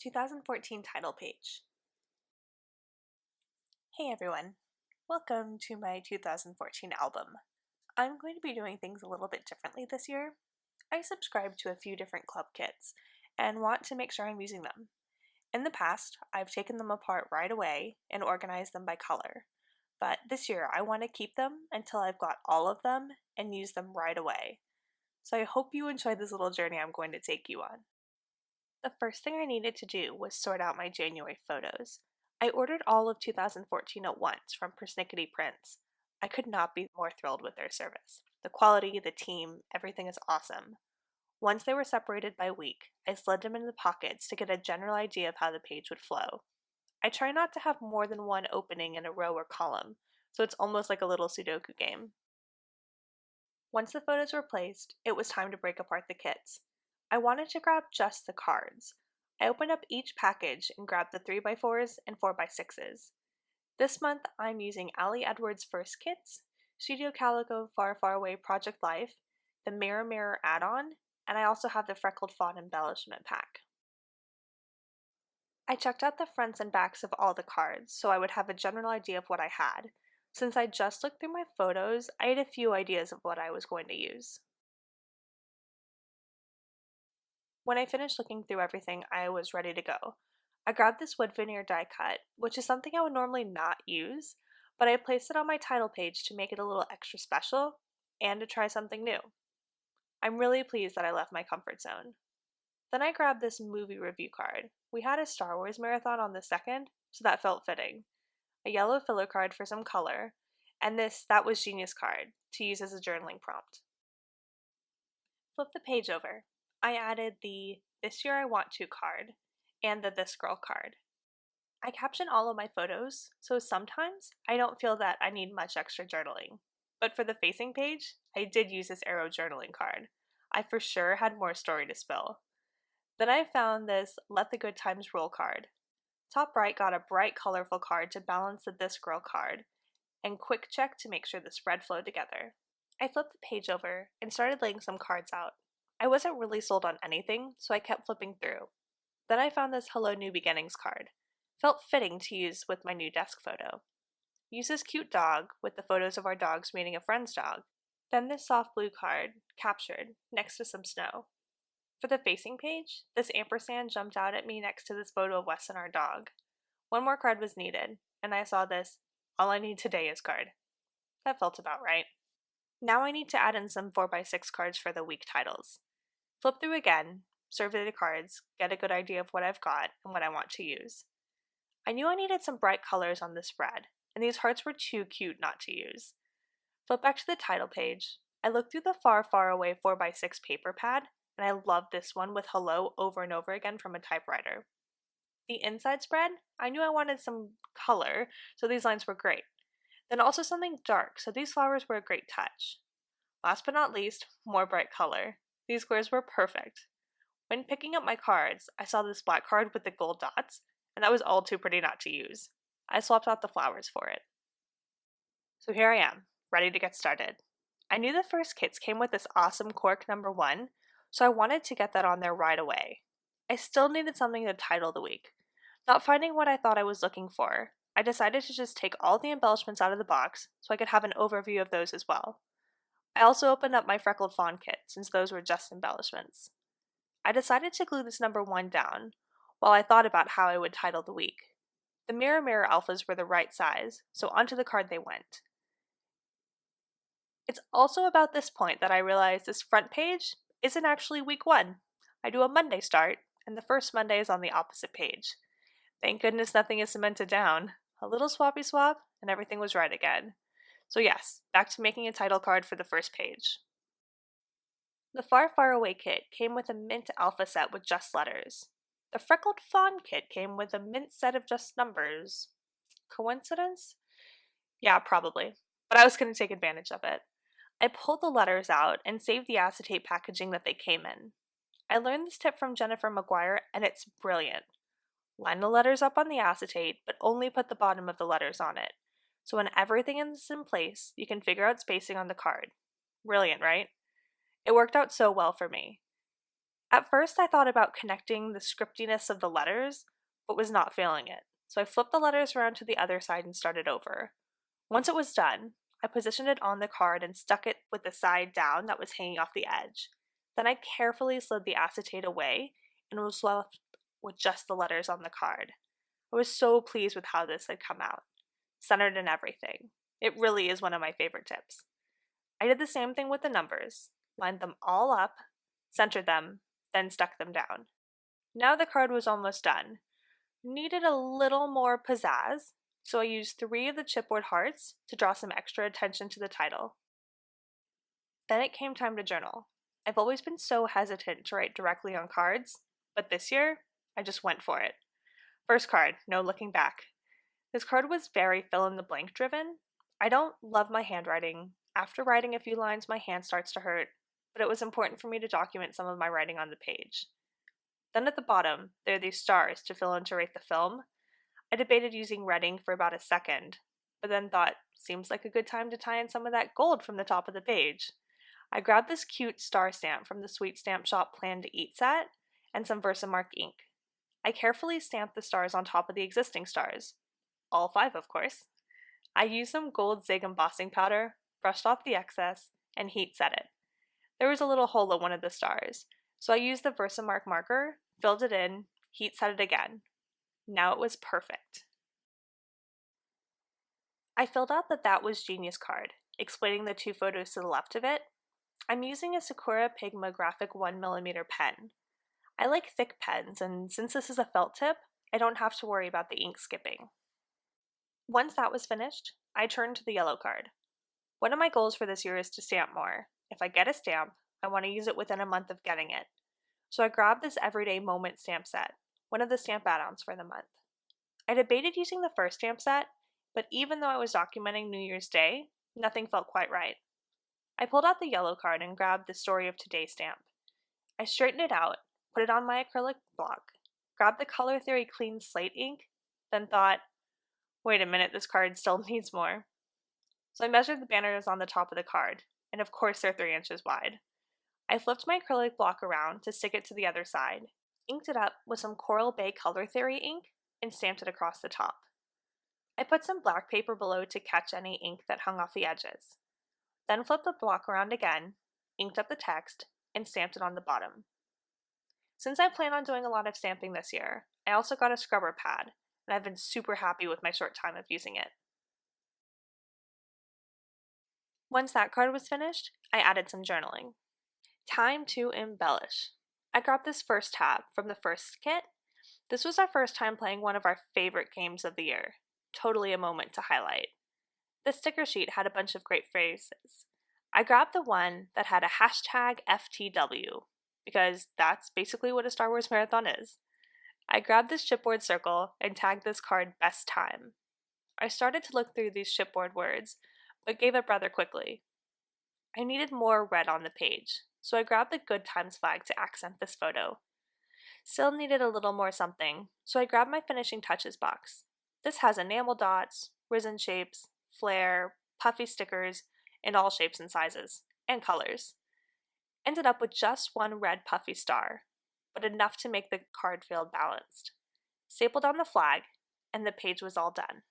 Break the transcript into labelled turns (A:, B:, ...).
A: 2014 title page. Hey everyone, welcome to my 2014 album. I'm going to be doing things a little bit differently this year. I subscribe to a few different club kits and want to make sure I'm using them. In the past, I've taken them apart right away and organized them by color, but this year I want to keep them until I've got all of them and use them right away. So I hope you enjoy this little journey I'm going to take you on. The first thing I needed to do was sort out my January photos. I ordered all of 2014 at once from Persnickety Prints. I could not be more thrilled with their service. The quality, the team, everything is awesome. Once they were separated by week, I slid them into the pockets to get a general idea of how the page would flow. I try not to have more than one opening in a row or column, so it's almost like a little Sudoku game. Once the photos were placed, it was time to break apart the kits. I wanted to grab just the cards. I opened up each package and grabbed the 3x4s and 4x6s. This month I'm using Ali Edwards' First Kits, Studio Calico Far Far Away Project Life, the Mirror Mirror add-on, and I also have the Freckled Fawn embellishment pack. I checked out the fronts and backs of all the cards so I would have a general idea of what I had. Since I just looked through my photos, I had a few ideas of what I was going to use. When I finished looking through everything, I was ready to go. I grabbed this wood veneer die cut, which is something I would normally not use, but I placed it on my title page to make it a little extra special and to try something new. I'm really pleased that I left my comfort zone. Then I grabbed this movie review card. We had a Star Wars marathon on the 2nd, so that felt fitting. A yellow filler card for some color, and this That Was Genius card to use as a journaling prompt. Flip the page over. I added the This Year I Want To card and the This Girl card. I caption all of my photos, so sometimes I don't feel that I need much extra journaling. But for the facing page, I did use this arrow journaling card. I for sure had more story to spill. Then I found this Let the Good Times Roll card. Top right got a bright, colorful card to balance the This Girl card, and quick check to make sure the spread flowed together. I flipped the page over and started laying some cards out. I wasn't really sold on anything, so I kept flipping through. Then I found this Hello New Beginnings card. Felt fitting to use with my new desk photo. Use this cute dog with the photos of our dogs meeting a friend's dog. Then this soft blue card, captured, next to some snow. For the facing page, this ampersand jumped out at me next to this photo of Wes and our dog. One more card was needed, and I saw this All I Need Today Is card. That felt about right. Now I need to add in some 4x6 cards for the week titles. Flip through again, survey the cards, get a good idea of what I've got and what I want to use. I knew I needed some bright colors on the spread, and these hearts were too cute not to use. Flip back to the title page. I looked through the Far Far Away 4x6 paper pad, and I loved this one with hello over and over again from a typewriter. The inside spread, I knew I wanted some color, so these lines were great. Then also something dark, so these flowers were a great touch. Last but not least, more bright color. These squares were perfect. When picking up my cards, I saw this black card with the gold dots, and that was all too pretty not to use. I swapped out the flowers for it. So here I am, ready to get started. I knew the first kits came with this awesome cork number 1, so I wanted to get that on there right away. I still needed something to title the week. Not finding what I thought I was looking for, I decided to just take all the embellishments out of the box so I could have an overview of those as well. I also opened up my Freckled Fawn kit since those were just embellishments. I decided to glue this number 1 down while I thought about how I would title the week. The Mirror Mirror alphas were the right size, so onto the card they went. It's also about this point that I realized this front page isn't actually week 1. I do a Monday start, and the first Monday is on the opposite page. Thank goodness nothing is cemented down. A little swappy swap, and everything was right again. So yes, back to making a title card for the first page. The Far Far Away kit came with a mint alpha set with just letters. The Freckled Fawn kit came with a mint set of just numbers. Coincidence? Yeah, probably. But I was going to take advantage of it. I pulled the letters out and saved the acetate packaging that they came in. I learned this tip from Jennifer McGuire, and it's brilliant. Line the letters up on the acetate, but only put the bottom of the letters on it. So when everything is in place, you can figure out spacing on the card. Brilliant, right? It worked out so well for me. At first, I thought about connecting the scriptiness of the letters, but was not feeling it. So I flipped the letters around to the other side and started over. Once it was done, I positioned it on the card and stuck it with the side down that was hanging off the edge. Then I carefully slid the acetate away and was left with just the letters on the card. I was so pleased with how this had come out, centered and everything. It really is one of my favorite tips. I did the same thing with the numbers, lined them all up, centered them, then stuck them down. Now the card was almost done. Needed a little more pizzazz, so I used 3 of the chipboard hearts to draw some extra attention to the title. Then it came time to journal. I've always been so hesitant to write directly on cards, but this year, I just went for it. First card, no looking back. This card was very fill in the blank driven. I don't love my handwriting. After writing a few lines, my hand starts to hurt, but it was important for me to document some of my writing on the page. Then at the bottom, there are these stars to fill in to rate the film. I debated using red ink for about a second, but then thought, seems like a good time to tie in some of that gold from the top of the page. I grabbed this cute star stamp from the Sweet Stamp Shop Plan to Eat set and some Versamark ink. I carefully stamped the stars on top of the existing stars. All 5, of course. I used some gold zig embossing powder, brushed off the excess, and heat set it. There was a little hole in one of the stars, so I used the Versamark marker, filled it in, heat set it again. Now it was perfect. I filled out that was Genius card, explaining the 2 photos to the left of it. I'm using a Sakura Pigma Graphic 1mm pen. I like thick pens, and since this is a felt tip, I don't have to worry about the ink skipping. Once that was finished, I turned to the yellow card. One of my goals for this year is to stamp more. If I get a stamp, I want to use it within a month of getting it. So I grabbed this Everyday Moment stamp set, one of the stamp add-ons for the month. I debated using the first stamp set, but even though I was documenting New Year's Day, nothing felt quite right. I pulled out the yellow card and grabbed the Story of Today stamp. I straightened it out, put it on my acrylic block, grabbed the Color Theory Clean Slate ink, then thought, wait a minute, this card still needs more. So I measured the banners on the top of the card, and of course they're 3 inches wide. I flipped my acrylic block around to stick it to the other side, inked it up with some Coral Bay Color Theory ink, and stamped it across the top. I put some black paper below to catch any ink that hung off the edges. Then flipped the block around again, inked up the text, and stamped it on the bottom. Since I plan on doing a lot of stamping this year, I also got a scrubber pad, and I've been super happy with my short time of using it. Once that card was finished, I added some journaling. Time to embellish. I grabbed this first tab from the first kit. This was our first time playing one of our favorite games of the year. Totally a moment to highlight. The sticker sheet had a bunch of great phrases. I grabbed the one that had a hashtag FTW, because that's basically what a Star Wars marathon is. I grabbed this chipboard circle and tagged this card Best Time. I started to look through these chipboard words, but gave up rather quickly. I needed more red on the page, so I grabbed the Good Times flag to accent this photo. Still needed a little more something, so I grabbed my finishing touches box. This has enamel dots, resin shapes, flare, puffy stickers, in all shapes and sizes, and colors. Ended up with just one red puffy star, but enough to make the card feel balanced. Stapled on the flag, and the page was all done.